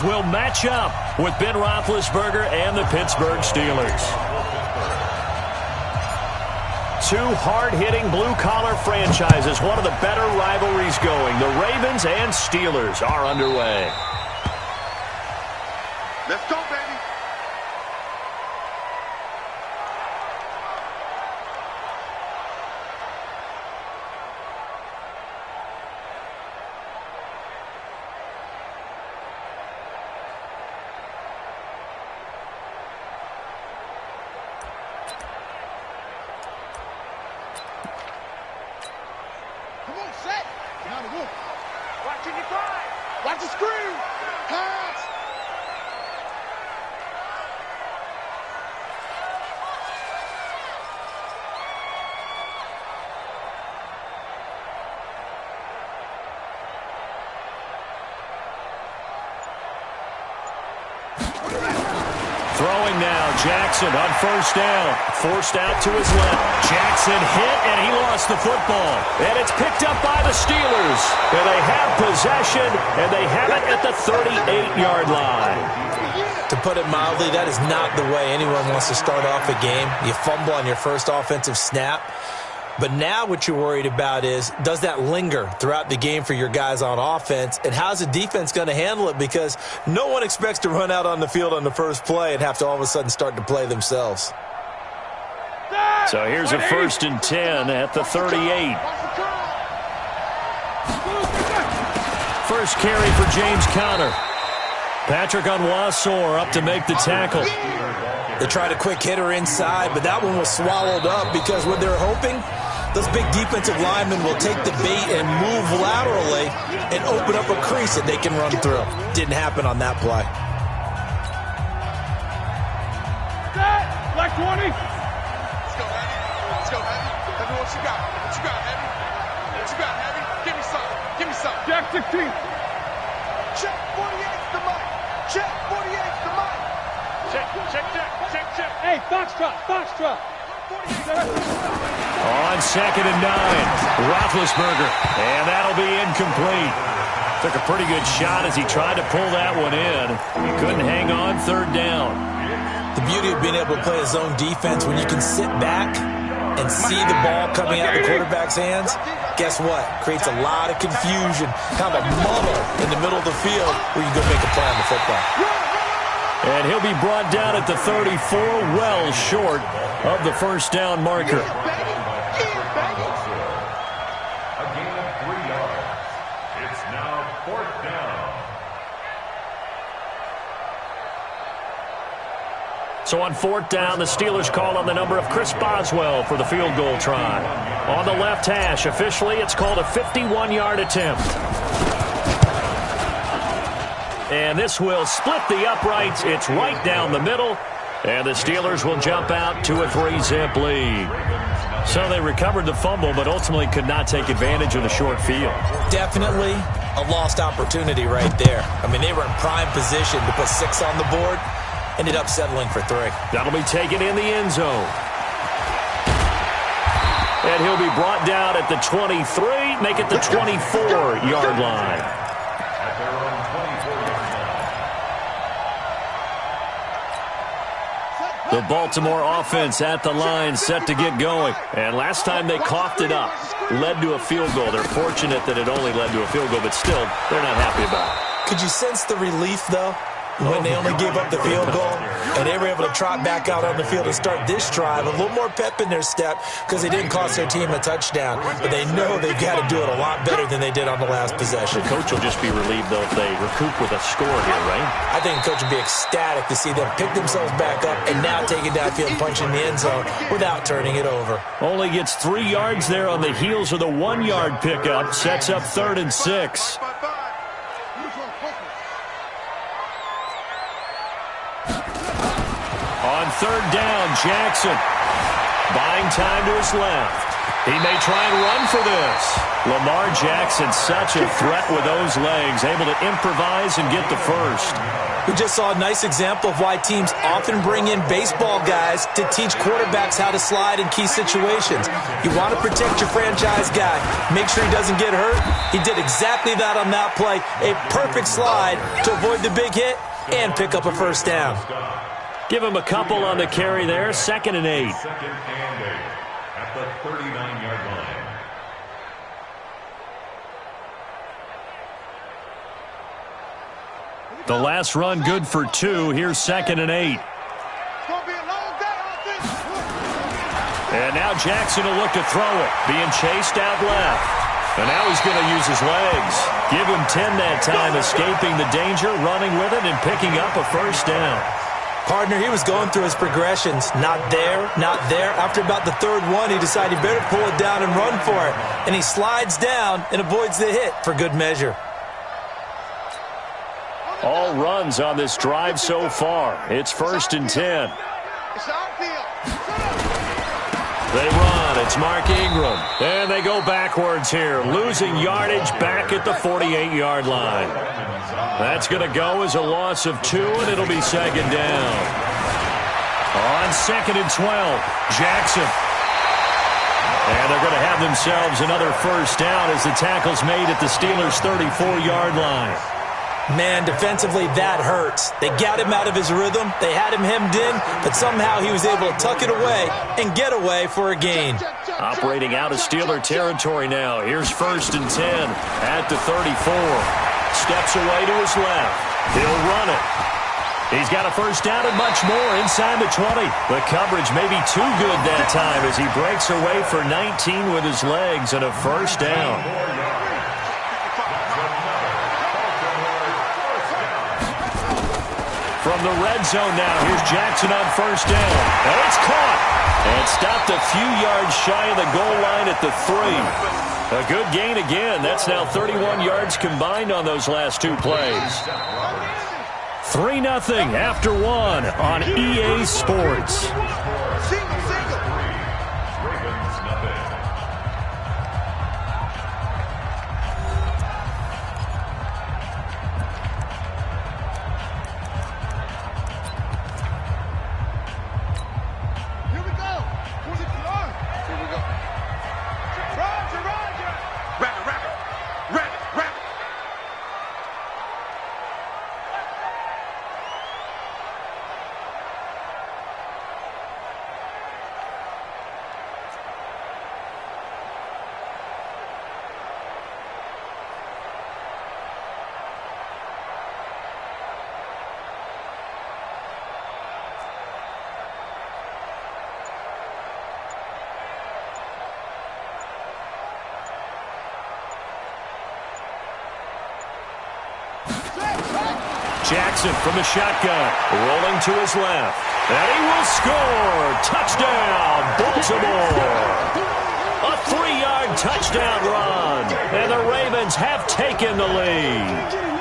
will match up with Ben Roethlisberger and the Pittsburgh Steelers. Two hard-hitting blue-collar franchises, one of the better rivalries going. The Ravens and Steelers are underway. Let's go, baby. Watch the screen. Pass. Throwing now, Jackson on first down. Forced out to his left. Jackson hit, and he lost the football. And it's picked up by the Steelers. And they have possession, and they have it at the 38-yard line. To put it mildly, that is not the way anyone wants to start off a game. You fumble on your first offensive snap. But now what you're worried about is, does that linger throughout the game for your guys on offense? And how's the defense going to handle it? Because no one expects to run out on the field on the first play and have to all of a sudden start to play themselves. So here's a 1st and 10 at the 38. First carry for James Conner. Patrick Onwuasor up to make the tackle. They tried a quick hitter inside, but that one was swallowed up because what they're hoping, those big defensive linemen will take the bait and move laterally and open up a crease that they can run through. Didn't happen on that play. Black 20. Let's go, Heavy. Let's go, Heavy. Heavy, what you got? What you got, Heavy? What you got, Heavy? Give me some. Give me some. Jack 16. Check 48's the mic. Check 48's the mic. Check. Hey, Foxtrot. On 2nd and 9, Roethlisberger, and that'll be incomplete. Took a pretty good shot as he tried to pull that one in. He couldn't hang on 3rd down. The beauty of being able to play a zone defense, when you can sit back and see the ball coming out of the quarterback's hands, guess what? Creates a lot of confusion, kind of a muddle in the middle of the field where you go make a play on the football. And he'll be brought down at the 34, well short of the 1st down marker. A gain of 3 yards. It's now 4th down. So on 4th down, the Steelers call on the number of Chris Boswell for the field goal try. On the left hash, officially, it's called a 51-yard attempt. And this will split the uprights. It's right down the middle. And the Steelers will jump out to a 3-zip lead. So they recovered the fumble, but ultimately could not take advantage of the short field. Definitely a lost opportunity right there. I mean, they were in prime position to put 6 on the board. Ended up settling for 3. That'll be taken in the end zone. And he'll be brought down at the 23, make it the 24-yard line. The Baltimore offense at the line, set to get going. And last time they coughed it up, led to a field goal. They're fortunate that it only led to a field goal, but still, they're not happy about it. Could you sense the relief, though, when they only gave up the field goal and they were able to trot back out on the field and start this drive? A little more pep in their step because they didn't cost their team a touchdown, but they know they've got to do it a lot better than they did on the last possession. The coach will just be relieved, though, if they recoup with a score here, right? I think the coach would be ecstatic to see them pick themselves back up and now take it downfield and punch in the end zone without turning it over. Only gets 3 yards there on the heels of the 1-yard pickup. Sets up 3rd and 6. On 3rd down, Jackson buying time to his left. He may try and run for this. Lamar Jackson, such a threat with those legs, able to improvise and get the first. We just saw a nice example of why teams often bring in baseball guys to teach quarterbacks how to slide in key situations. You want to protect your franchise guy. Make sure he doesn't get hurt. He did exactly that on that play. A perfect slide to avoid the big hit and pick up a first down. Give him a couple on the carry there. 2nd and 8. Second and 8 at the 39-yard line. The last run good for 2. Here's 2nd and 8. And now Jackson will look to throw it. Being chased out left. And now he's going to use his legs. Give him 10 that time, escaping the danger, running with it, and picking up a first down. Partner, he was going through his progressions. Not there, not there. After about the 3rd one, he decided he better pull it down and run for it. And he slides down and avoids the hit for good measure. All runs on this drive so far. It's 1st and 10. They run. It's Mark Ingram. And they go backwards here, losing yardage back at the 48-yard line. That's going to go as a loss of 2, and it'll be 2nd down. On 2nd and 12, Jackson. And they're going to have themselves another first down as the tackle's made at the Steelers' 34-yard line. Man, defensively, that hurts. They got him out of his rhythm. They had him hemmed in, but somehow he was able to tuck it away and get away for a gain. Operating out of Steeler territory now. Here's 1st and 10 at the 34. Steps away to his left. He'll run it. He's got a first down and much more inside the 20. The coverage may be too good that time as he breaks away for 19 with his legs and a first down. From the red zone now, here's Jackson on first down. And it's caught. And stopped a few yards shy of the goal line at the 3. A good gain again. That's now 31 yards combined on those last 2 plays. 3-0 after 1 on EA Sports. Jackson from the shotgun, rolling to his left. And he will score. Touchdown, Baltimore. A 3-yard touchdown run. And the Ravens have taken the lead.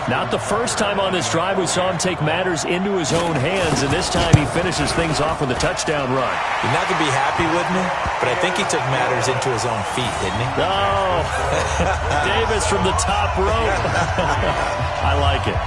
Not the first time on this drive we saw him take matters into his own hands, and this time he finishes things off with a touchdown run. You're not going to be happy with me, but I think he took matters into his own feet, didn't he? Oh, Davis from the top rope. I like it.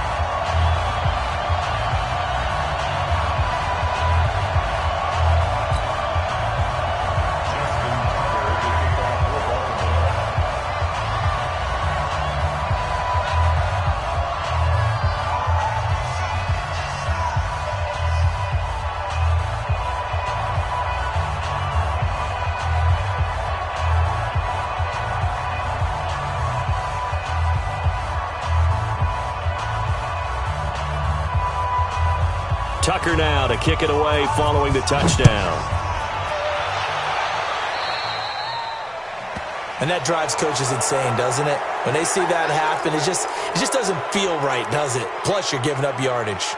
Tucker now to kick it away following the touchdown. And that drives coaches insane, doesn't it? When they see that happen, it just doesn't feel right, does it? Plus, you're giving up yardage.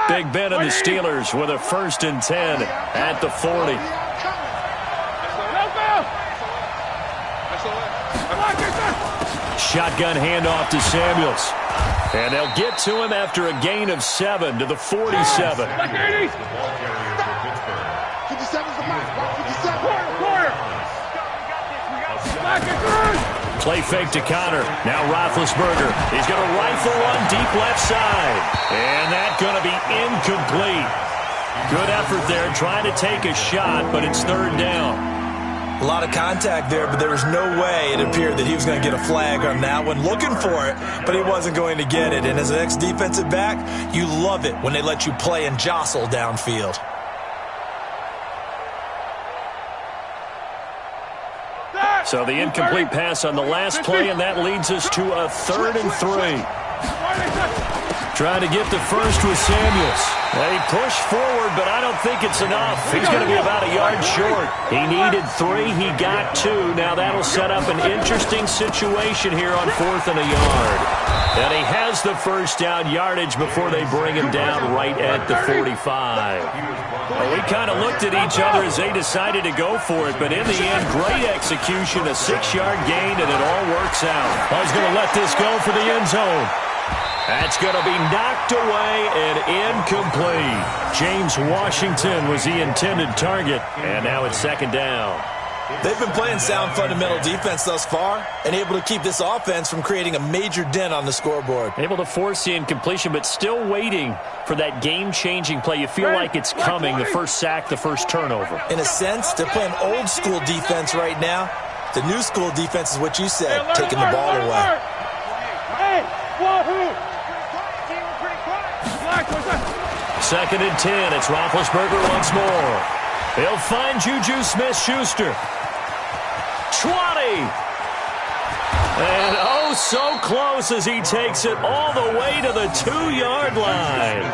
Big Ben and the Steelers with a 1st and 10 at the 40. shotgun handoff to Samuels. And they'll get to him after a gain of 7 to the 47. Play fake to Connor. Now Roethlisberger. He's going to rifle one deep left side. And that's going to be incomplete. Good effort there trying to take a shot, but it's third down. A lot of contact there, but there was no way it appeared that he was going to get a flag on that one. Looking for it, but he wasn't going to get it. And as an ex-defensive back, you love it when they let you play and jostle downfield. So the incomplete pass on the last play, and that leads us to a 3rd and 3. Trying to get the first with Samuels. They push forward, but I don't think it's enough. He's going to be about a yard short. He needed 3. He got 2. Now that'll set up an interesting situation here on 4th and a yard. And he has the first down yardage before they bring him down right at the 45. Well, we kind of looked at each other as they decided to go for it, but in the end, great execution, a 6-yard gain, and it all works out. I was going to let this go for the end zone. That's going to be knocked away and incomplete. James Washington was the intended target, and now it's 2nd down. They've been playing sound fundamental defense thus far and able to keep this offense from creating a major dent on the scoreboard. Able to force the incompletion, but still waiting for that game-changing play. You feel like it's coming, the first sack, the first turnover. In a sense, they're playing old-school defense right now. The new-school defense is what you said, taking the ball away. Second and 10. It's Roethlisberger once more. He'll find Juju Smith-Schuster. 20. And oh, so close as he takes it all the way to the 2-yard line.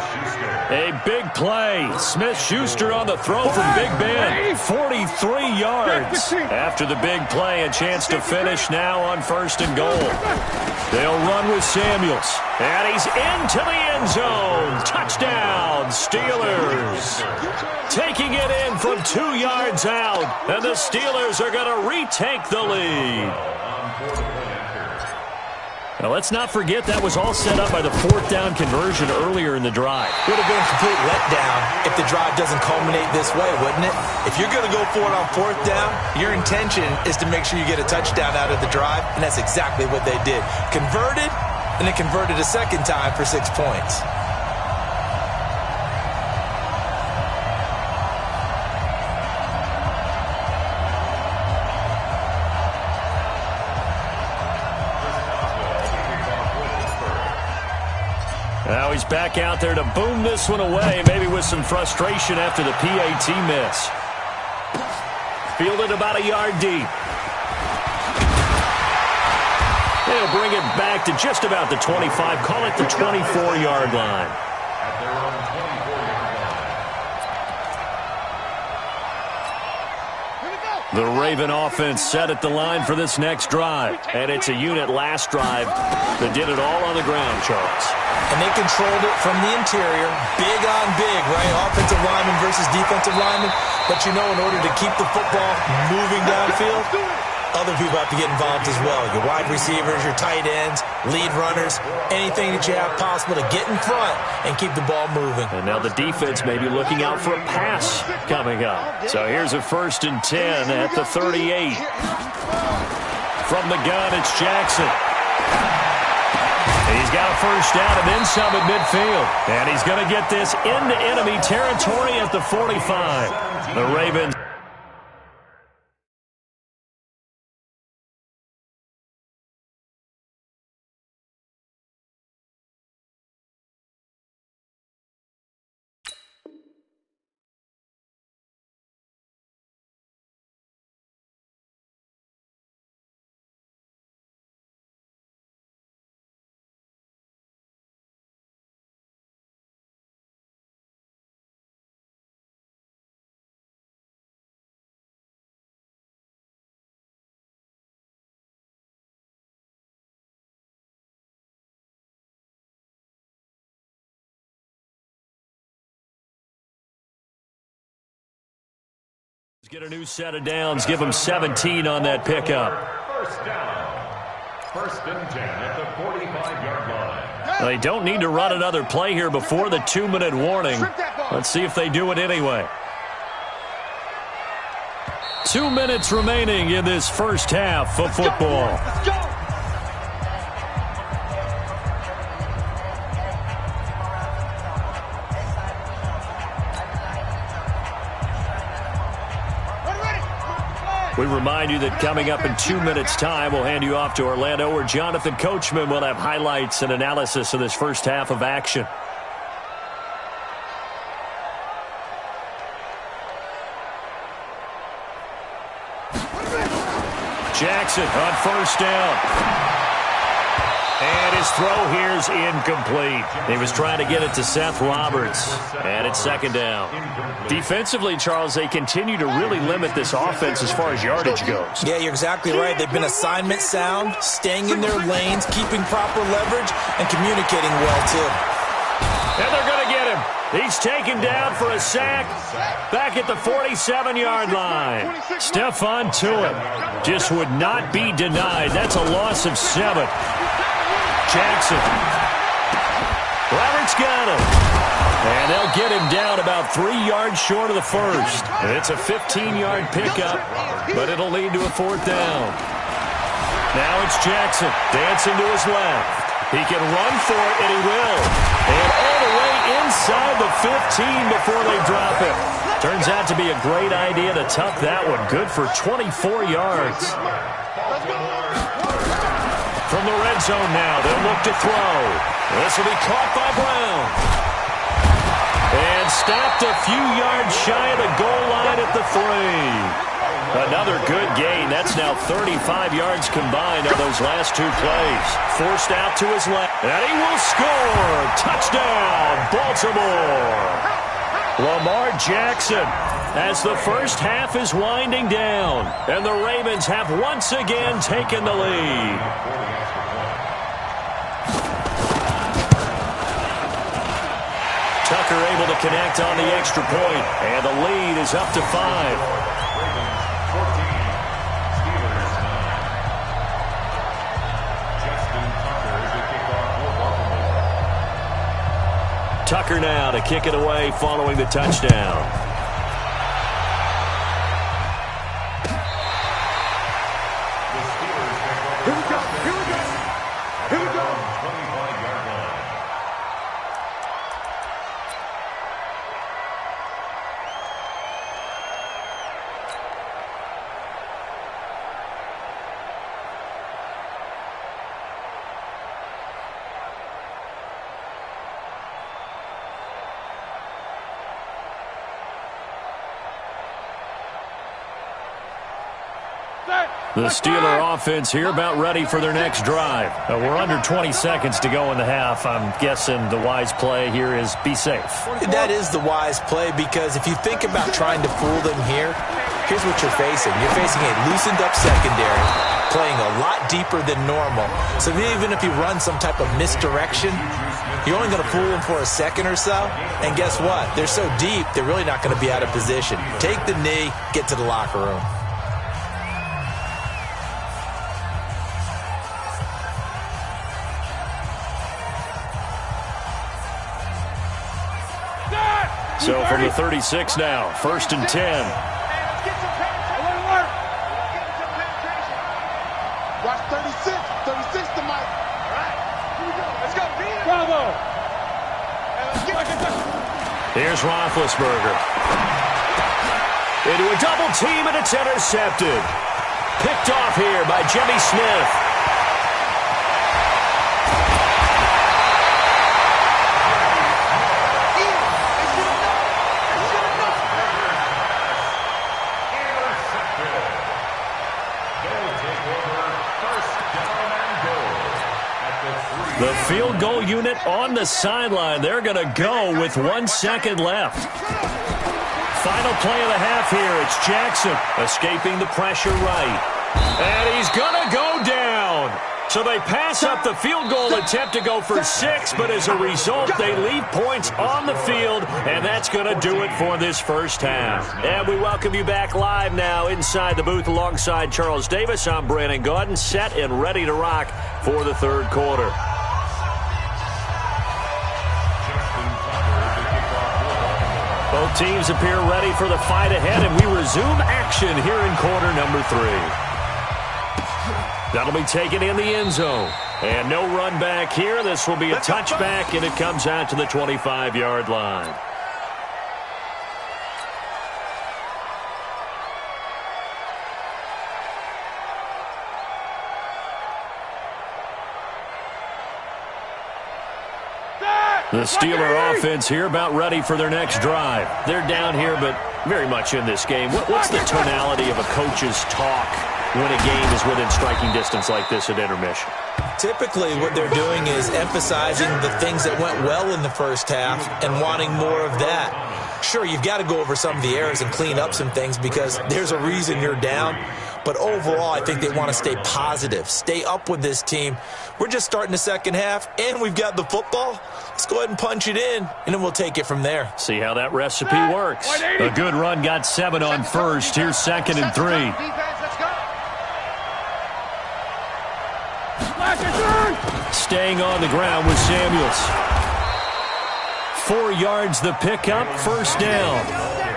A big play. Smith-Schuster on the throw from Big Ben. 43 yards. After the big play, a chance to finish now on 1st and goal. They'll run with Samuels. And he's into the end zone. Touchdown, Steelers. Taking it in from 2 yards out. And the Steelers are going to retake the lead. Now, let's not forget that was all set up by the 4th down conversion earlier in the drive. Would have been a complete letdown if the drive doesn't culminate this way, wouldn't it? If you're going to go for it on 4th down, your intention is to make sure you get a touchdown out of the drive, and that's exactly what they did. Converted, and then converted a second time for 6 points. Now he's back out there to boom this one away, maybe with some frustration after the PAT miss. Fielded about a yard deep. They'll bring it back to just about the 25, call it the 24-yard line. The Raven offense set at the line for this next drive. And it's a unit last drive that did it all on the ground, Charles. And they controlled it from the interior, big on big, right? Offensive lineman versus defensive lineman. But you know, in order to keep the football moving downfield, other people have to get involved as well. Your wide receivers, your tight ends, lead runners, anything that you have possible to get in front and keep the ball moving. And now the defense may be looking out for a pass coming up. So here's a 1st and 10 at the 38. From the gun, it's Jackson. He's got a first down and then some at midfield. And he's going to get this into enemy territory at the 45. The Ravens. Get a new set of downs. Give them 17 on that pickup. First down. First and 10 at the 45-yard line. They don't need to run another play here before the 2-minute warning. Let's see if they do it anyway. 2 minutes remaining in this first half of football. Let's go. We remind you that coming up in 2 minutes' time, we'll hand you off to Orlando, where Jonathan Coachman will have highlights and analysis of this first half of action. Jackson on first down. And his throw here is incomplete. He was trying to get it to Seth Roberts. And it's second down. Defensively, Charles, they continue to really limit this offense as far as yardage goes. Yeah, you're exactly right. They've been assignment sound, staying in their lanes, keeping proper leverage, and communicating well, too. And they're going to get him. He's taken down for a sack back at the 47-yard line. Stephon Tuitt just would not be denied. That's a loss of 7. Jackson. Roberts got him. And they'll get him down about 3 yards short of the first. It's a 15-yard pickup, but it'll lead to a fourth down. Now it's Jackson dancing to his left. He can run for it, and he will. And all the way inside the 15 before they drop him. Turns out to be a great idea to tuck that one. Good for 24 yards. From the red zone now, they'll look to throw. This will be caught by Brown. And stopped a few yards shy of the goal line at the 3. Another good gain. That's now 35 yards combined on those last 2 plays. Forced out to his left. And he will score. Touchdown, Baltimore. Lamar Jackson, as the first half is winding down. And the Ravens have once again taken the lead. Tucker able to connect on the extra point. And the lead is up to 5. Tucker now to kick it away following the touchdown. Here we go. Here we go. Here we go. 25-yard line. The Steeler offense here about ready for their next drive. We're under 20 seconds to go in the half. I'm guessing the wise play here is be safe. That is the wise play, because if you think about trying to fool them here, here's what you're facing. You're facing a loosened up secondary, playing a lot deeper than normal. So even if you run some type of misdirection, you're only going to fool them for a second or so. And guess what? They're so deep, they're really not going to be out of position. Take the knee, get to the locker room. So from the 36 now, first and 10. Let's get some penetration. Alert. Let's get some penetration. Watch 36. 36 to Mike. All right. Here we go. Let's go. Bravo. Here's Roethlisberger. Into a double team, and it's intercepted. Picked off here by Jimmy Smith. The field goal unit on the sideline. They're going to go with 1 second left. Final play of the half here. It's Jackson escaping the pressure right. And he's going to go down. So they pass up the field goal attempt to go for 6, but as a result, they leave points on the field, and that's going to do it for this first half. And we welcome you back live now inside the booth alongside Charles Davis. I'm Brandon Gaudin, set and ready to rock for the third quarter. Both teams appear ready for the fight ahead, and we resume action here in quarter number 3. That'll be taken in the end zone. And no run back here. This will be a touchback, and it comes out to the 25-yard line. The Steeler offense here about ready for their next drive. They're down here, but very much in this game. What's the tonality of a coach's talk when a game is within striking distance like this at intermission? Typically, what they're doing is emphasizing the things that went well in the first half and wanting more of that. Sure, you've got to go over some of the errors and clean up some things because there's a reason you're down. But overall, I think they want to stay positive, stay up with this team. We're just starting the second half, and we've got the football. Let's go ahead and punch it in, and then we'll take it from there. See how that recipe works. A good run got 7 on first. Here's 2nd and 3. Staying on the ground with Samuels. 4 yards the pickup, first down.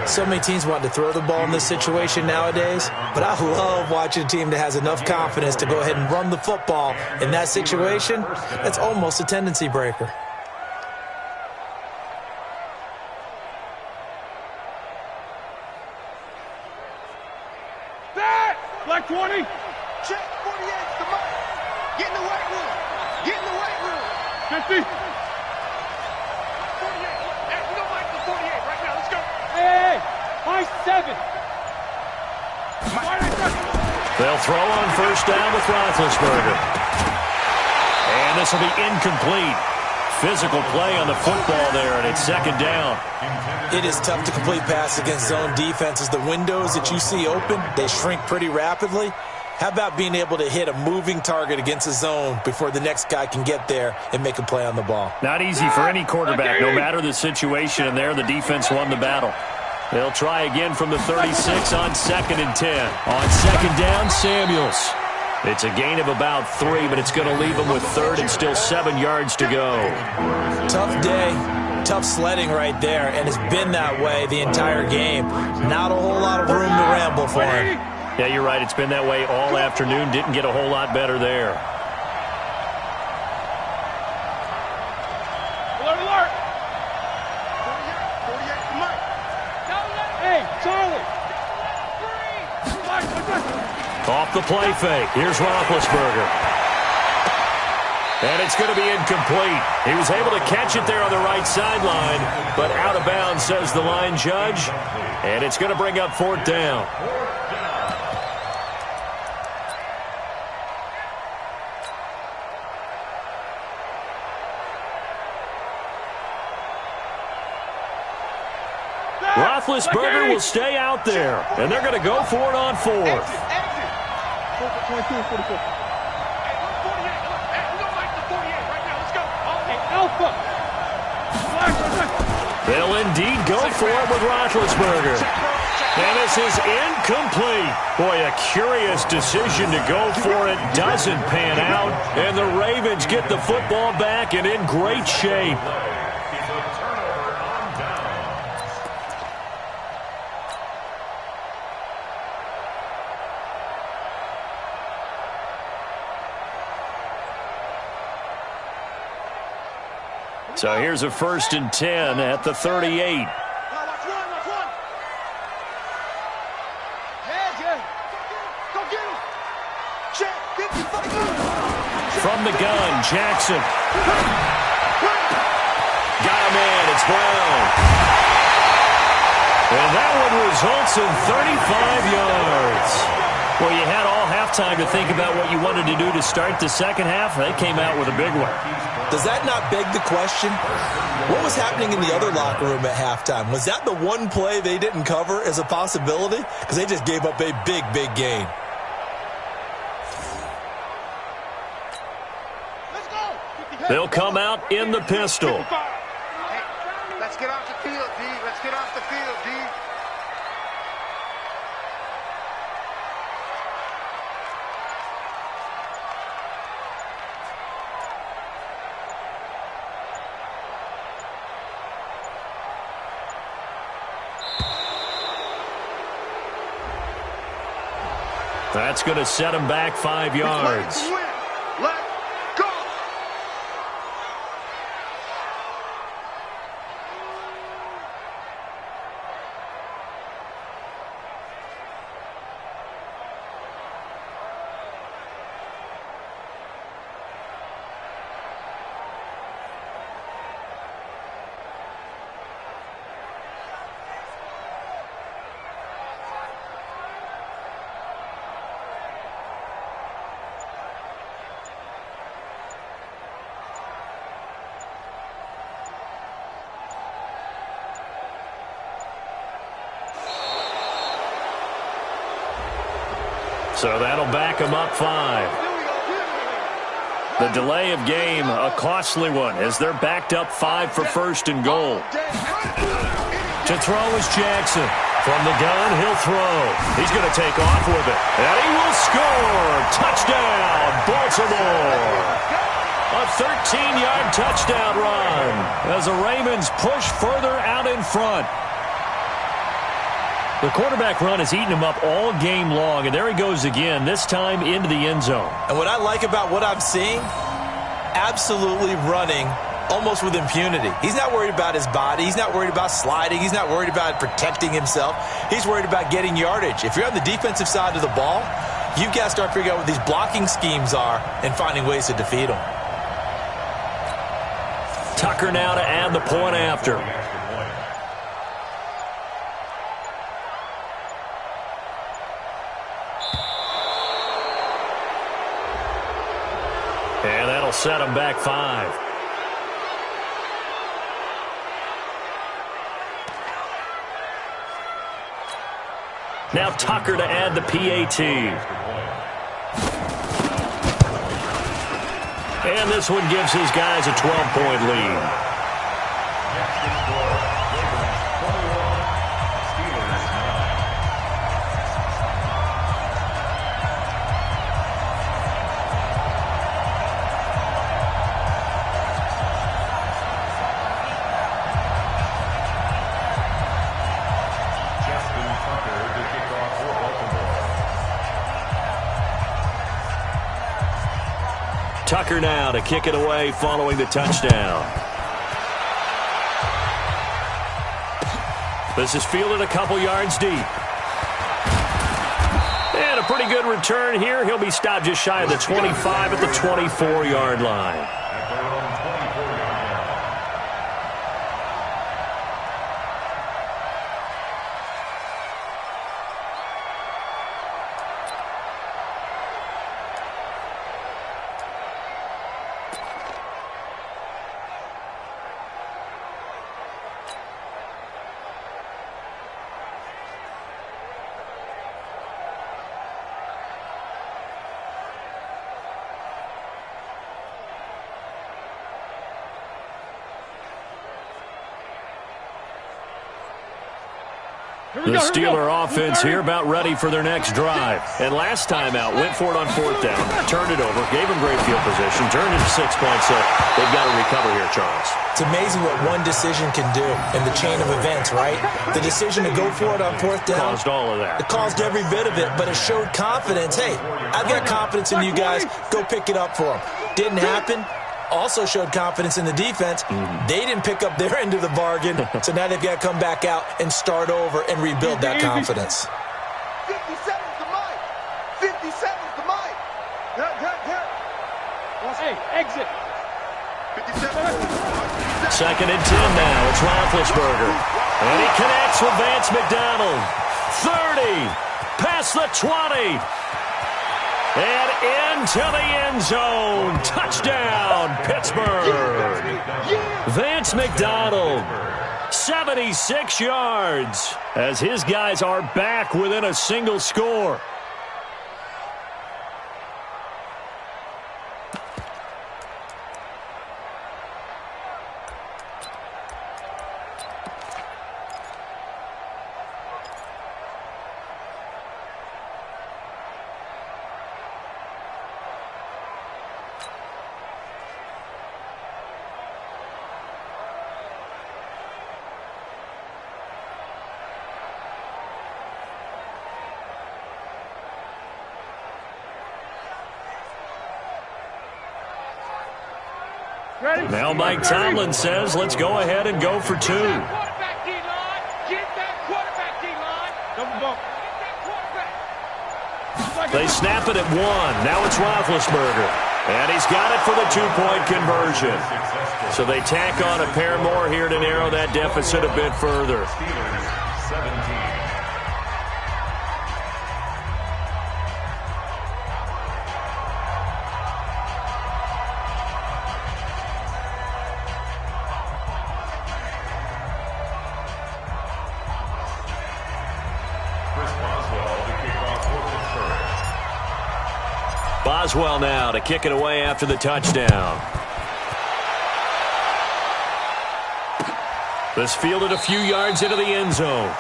So many teams want to throw the ball in this situation nowadays, but I love watching a team that has enough confidence to go ahead and run the football. In that situation, that's almost a tendency breaker. Black 20. Check 48, the mark. Get in the weight room. Get in the weight room. 50. 48. Hey, we don't like the 48 right now. Let's go. Hey, my 7. They'll throw on first down with Roethlisberger. And this will be incomplete. Physical play on the football there, and it's 2nd down. It is tough to complete passes against zone defenses. The windows that you see open, they shrink pretty rapidly. How about being able to hit a moving target against a zone before the next guy can get there and make a play on the ball? Not easy for any quarterback, no matter the situation, and there the defense won the battle. They'll try again from the 36 on 2nd and 10. On 2nd down, Samuels. It's a gain of about 3, but it's going to leave them with 3rd and still 7 yards to go. Tough day, tough sledding right there, and it's been that way the entire game. Not a whole lot of room to ramble for him. Yeah, you're right. It's been that way all afternoon. Didn't get a whole lot better there. Alert, alert. 48, come on. Hey, Charlie. Off the play fake. Here's Roethlisberger. And it's going to be incomplete. He was able to catch it there on the right sideline, but out of bounds, says the line judge. And it's going to bring up 4th down. Roethlisberger will stay out there, and they're going to go for it on 4th. 22, 44. Hey, 48. Hey, we don't like the 48 right now. Let's go. Hey, Alpha. They'll indeed go for it with Roethlisberger. And this is incomplete. Boy, a curious decision to go for it. Doesn't pan out. And the Ravens get the football back and in great shape. So here's a 1st and 10 at the 38. From the gun, Jackson. Got him in. It's Brown. And that one results in 35 yards. Well, you had all halftime to think about what you wanted to do to start the second half. They came out with a big one. Does that not beg the question? What was happening in the other locker room at halftime? Was that the one play they didn't cover as a possibility? Because they just gave up a big, big gain. They'll come out in the pistol. Hey, let's get off the field, D. Let's get off the field, D. That's going to set him back 5 yards. Let's go. So that'll back him up 5. The delay of game, a costly one, as they're backed up 5 for first and goal. To throw is Jackson. From the gun, he'll throw. He's going to take off with it. And he will score. Touchdown, Baltimore. A 13-yard touchdown run as the Ravens push further out in front. The quarterback run has eaten him up all game long, and there he goes again, this time into the end zone. And what I like about what I'm seeing, absolutely running almost with impunity. He's not worried about his body. He's not worried about sliding. He's not worried about protecting himself. He's worried about getting yardage. If you're on the defensive side of the ball, you've got to start figuring out what these blocking schemes are and finding ways to defeat them. Tucker now to add the point after. And that'll set him back 5. Now Tucker to add the PAT. And this one gives his guys a 12-point lead. Tucker now to kick it away following the touchdown. This is fielded a couple yards deep. And a pretty good return here. He'll be stopped just shy of the 25 at the 24-yard line. The Steeler offense here about ready for their next drive. And last time out, went for it on 4th down, turned it over, gave them great field position, turned it to 6 points, so they've got to recover here, Charles. It's amazing what one decision can do in the chain of events, right? The decision to go for it on 4th down. Caused all of that. It caused every bit of it, but it showed confidence. Hey, I've got confidence in you guys. Go pick it up for them. Didn't happen. Also showed confidence in the defense. They didn't pick up their end of the bargain, so now they've got to come back out and start over and rebuild that confidence. 50 seconds to Mike. 50 seconds to Mike. Hey, exit. 50 seconds. 2nd and 10 now. It's Roethlisberger. And he connects with Vance McDonald. 30. Past the 20. And into the end zone. Touchdown, Pittsburgh. Vance McDonald, 76 yards, as his guys are back within a single score. Now Mike Tomlin says, let's go ahead and go for 2. Quarterback D-line. Get that quarterback D-line. Double bump. They snap it at 1. Now it's Roethlisberger. And he's got it for the 2-point conversion. So they tack on a pair more here to narrow that deficit a bit further. Steelers 17. Boswell now to kick it away after the touchdown. This fielded a few yards into the end zone.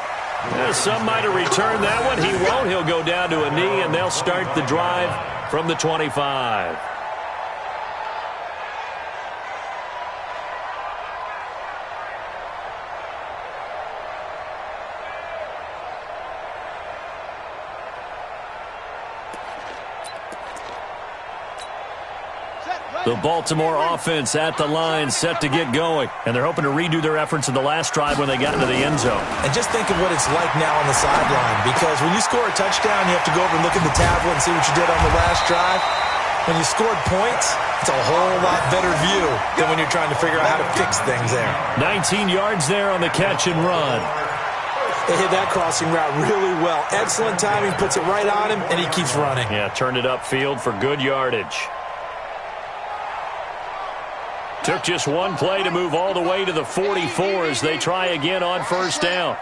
Some might have returned that one. He won't. He'll go down to a knee, and they'll start the drive from the 25. The Baltimore offense at the line, set to get going. And they're hoping to redo their efforts in the last drive when they got into the end zone. And just think of what it's like now on the sideline. Because when you score a touchdown, you have to go over and look at the tablet and see what you did on the last drive. When you scored points, it's a whole lot better view than when you're trying to figure out how to fix things there. 19 yards there on the catch and run. They hit that crossing route really well. Excellent timing, puts it right on him, and he keeps running. Yeah, turned it upfield for good yardage. Took just one play to move all the way to the 44 as they try again on first down.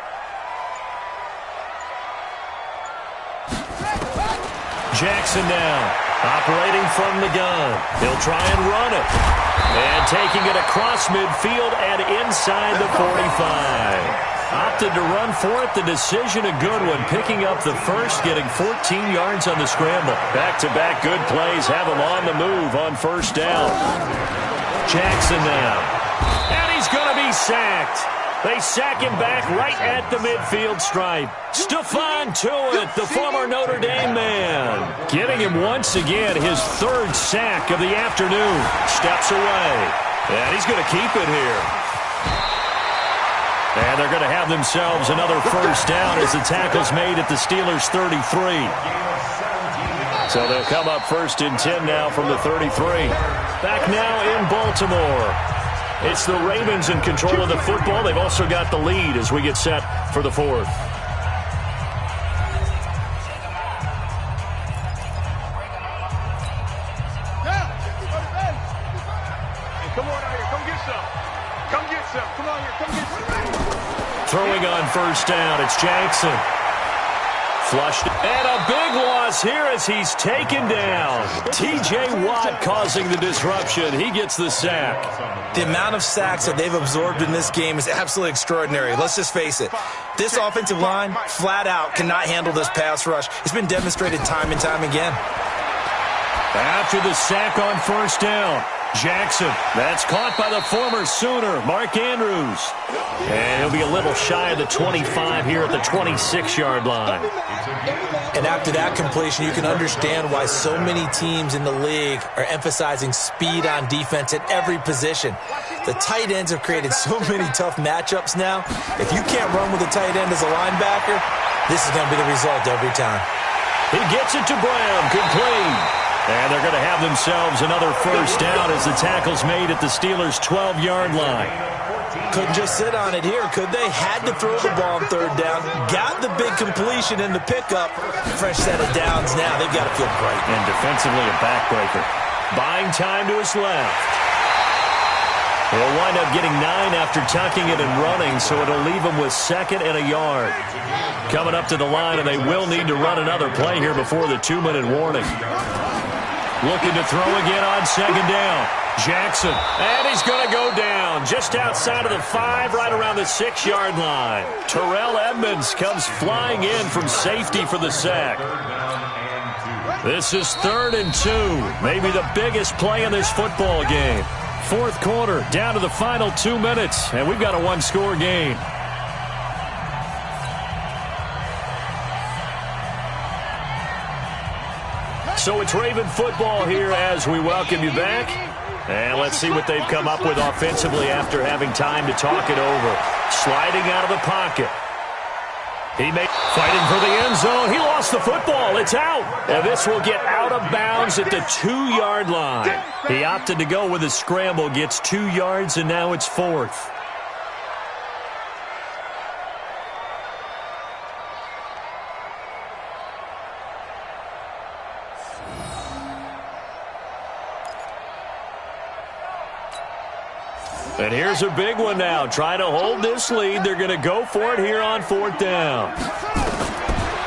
Jackson now, operating from the gun. He'll try and run it. And taking it across midfield and inside the 45. Opted to run for it. The decision a good one. Picking up the first, getting 14 yards on the scramble. Back-to-back good plays have him on the move on first down. Jackson now. And he's going to be sacked. They sack him back right at the midfield stripe. Stephon Tuitt, the former Notre Dame man. Getting him once again his 3rd sack of the afternoon. Steps away. And he's going to keep it here. And they're going to have themselves another first down as the tackle's made at the Steelers' 33. So they'll come up first and 10 now from the 33. Back now in Baltimore. It's the Ravens in control of the football. They've also got the lead as we get set for the 4th. Come on out here. Come get some. Come get some. Come on here. Come get some. Throwing on first down, it's Jackson. Flushed. And a big loss here as he's taken down. T.J. Watt causing the disruption. He gets the sack. The amount of sacks that they've absorbed in this game is absolutely extraordinary. Let's just face it. This offensive line, flat out, cannot handle this pass rush. It's been demonstrated time and time again. After the sack on first down, Jackson. That's caught by the former Sooner, Mark Andrews. And he'll be a little shy of the 25 here at the 26-yard line. And after that completion, you can understand why so many teams in the league are emphasizing speed on defense at every position. The tight ends have created so many tough matchups now. If you can't run with a tight end as a linebacker, this is going to be the result every time. He gets it to Brown, complete. And they're going to have themselves another first down as the tackle's made at the Steelers' 12-yard line. Couldn't just sit on it here, could they? Had to throw the ball on third down. Got the big completion in the pickup. Fresh set of downs now. They've got to feel great. And defensively a backbreaker. Buying time to his left. He'll wind up getting 9 after tucking it and running, so it'll leave him with 2nd and a yard. Coming up to the line, and they will need to run another play here before the 2-minute warning. Looking to throw again on 2nd down. Jackson, and he's going to go down just outside of the 5, right around the 6-yard line. Terrell Edmunds comes flying in from safety for the sack. This is 3rd and 2, maybe the biggest play in this football game. 4th quarter, down to the final 2 minutes, and we've got a 1-score game. So it's Raven football here as we welcome you back. And let's see what they've come up with offensively after having time to talk it over. Sliding out of the pocket. Fighting for the end zone. He lost the football. It's out. And this will get out of bounds at the 2-yard line. He opted to go with a scramble. Gets 2 yards, and now it's 4th. And here's a big one now. Trying to hold this lead. They're going to go for it here on 4th down.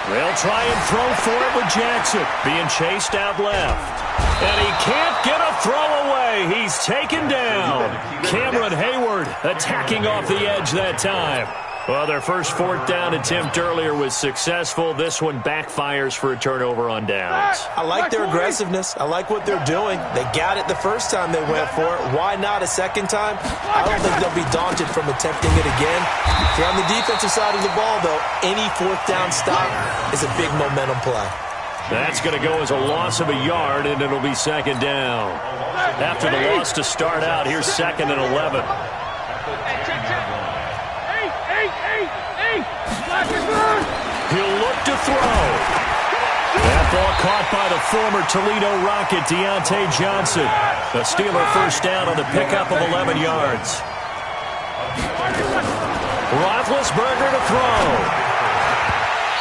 They'll try and throw for it with Jackson. Being chased out left. And he can't get a throw away. He's taken down. Cameron Hayward attacking off the edge that time. Well, their first 4th down attempt earlier was successful. This one backfires for a turnover on downs. I like their aggressiveness. I like what they're doing. They got it the first time they went for it. Why not a second time? I don't think they'll be daunted from attempting it again. If you're on the defensive side of the ball, though, any 4th down stop is a big momentum play. That's going to go as a loss of a yard, and it'll be 2nd down. After the loss to start out, here's 2nd and 11. He'll look to throw. That ball caught by the former Toledo Rocket, Deontay Johnson. The Steeler first down on the pickup of 11 yards. Roethlisberger to throw.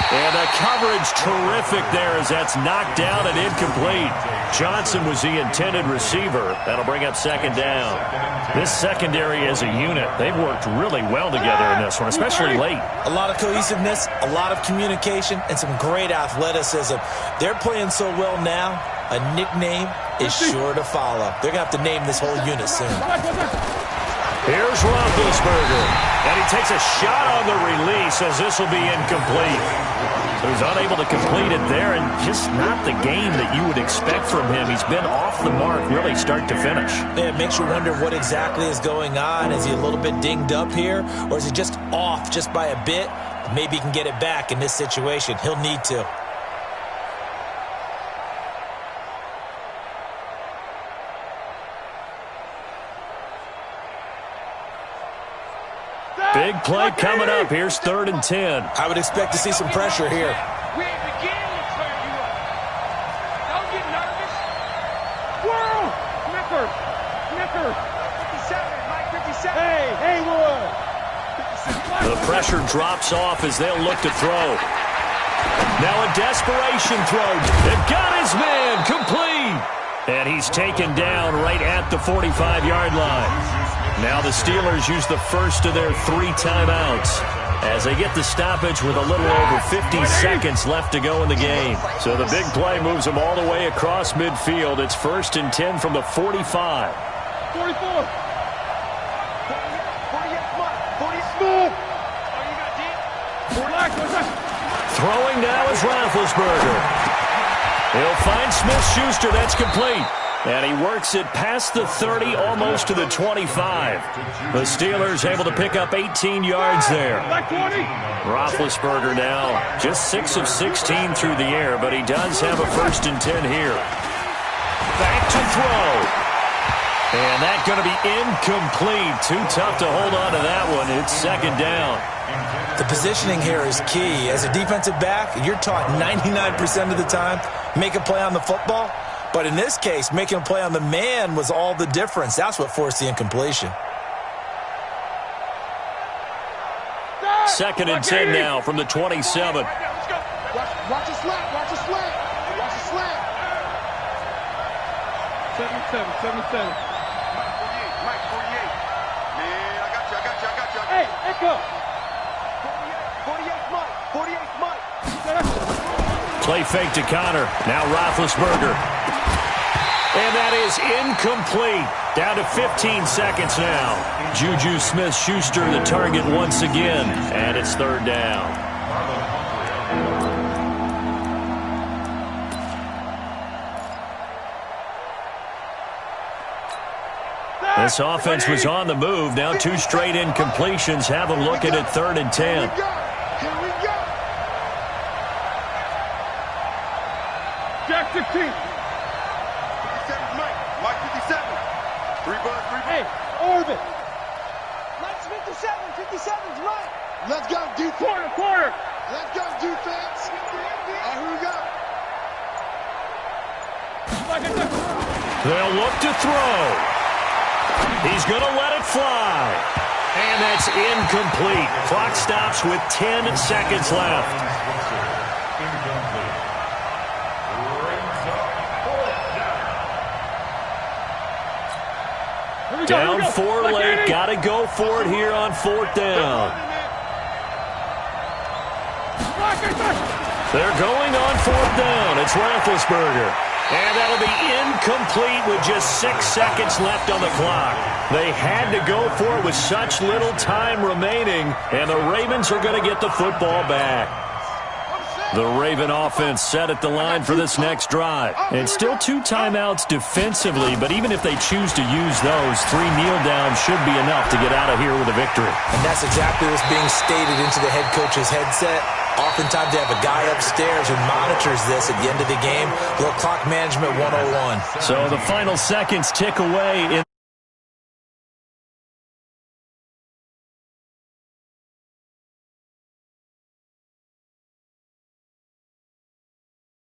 And the coverage terrific there as that's knocked down and incomplete. Johnson was the intended receiver. That'll bring up 2nd down. This secondary as a unit, they've worked really well together in this one, especially late. A lot of cohesiveness, a lot of communication, and some great athleticism. They're playing so well now, a nickname is sure to follow. They're going to have to name this whole unit soon. Here's Roethlisberger, and he takes a shot on the release as this will be incomplete. So he's unable to complete it there, and just not the game that you would expect from him. He's been off the mark really start to finish. Yeah, it makes you wonder what exactly is going on. Is he a little bit dinged up here, or is he just off just by a bit? Maybe he can get it back in this situation. He'll need to. Big play coming up. Here's 3rd and 10. I would expect to see some pressure here. We ain't beginning to turn you up. Don't get nervous. Whoa! Snicker. 57, Mike 57. Hey, Haywood. The pressure drops off as they'll look to throw. Now a desperation throw. They've got his man complete. And he's taken down right at the 45-yard line. Now the Steelers use the first of their 3 timeouts as they get the stoppage with a little over 50 seconds left to go in the game. So the big play moves them all the way across midfield. It's 1st and 10 from the 45. 44. Throwing now is Roethlisberger. He'll find Smith-Schuster. That's complete. And he works it past the 30, almost to the 25. The Steelers able to pick up 18 yards there. Roethlisberger now just 6 of 16 through the air, but he does have a 1st and 10 here. Back to throw. And that's going to be incomplete. Too tough to hold on to that one. It's 2nd down. The positioning here is key. As a defensive back, you're taught 99% of the time, make a play on the football. But in this case, making a play on the man was all the difference. That's what forced the incompletion. 2nd and 10 now from the 27. Watch the slant. Watch the slant. 77. Mike 48. Man, I got you. Hey, Echo. 48 Mike. Play fake to Connor. Now Roethlisberger. And that is incomplete. Down to 15 seconds now. Juju Smith-Schuster the target once again. And it's 3rd down. This offense was on the move. Now 2 straight incompletions have them looking at 3rd and 10. Here we go. Jack 16. 57 Mike 57. Move it. Let's 57's right. Let's go, defense. Quarter. Let's go, defense. Here we go. They'll look to throw. He's going to let it fly. And that's incomplete. Clock stops with 10 seconds left. Down 4 late. Got to go for it here on 4th down. They're going on 4th down. It's Roethlisberger. And that'll be incomplete with just 6 seconds left on the clock. They had to go for it with such little time remaining, and the Ravens are going to get the football back. The Raven offense set at the line for this next drive. And still 2 timeouts defensively, but even if they choose to use those, 3 kneel downs should be enough to get out of here with a victory. And that's exactly what's being stated into the head coach's headset. Oftentimes they have a guy upstairs who monitors this at the end of the game. Little clock management 101. So the final seconds tick away in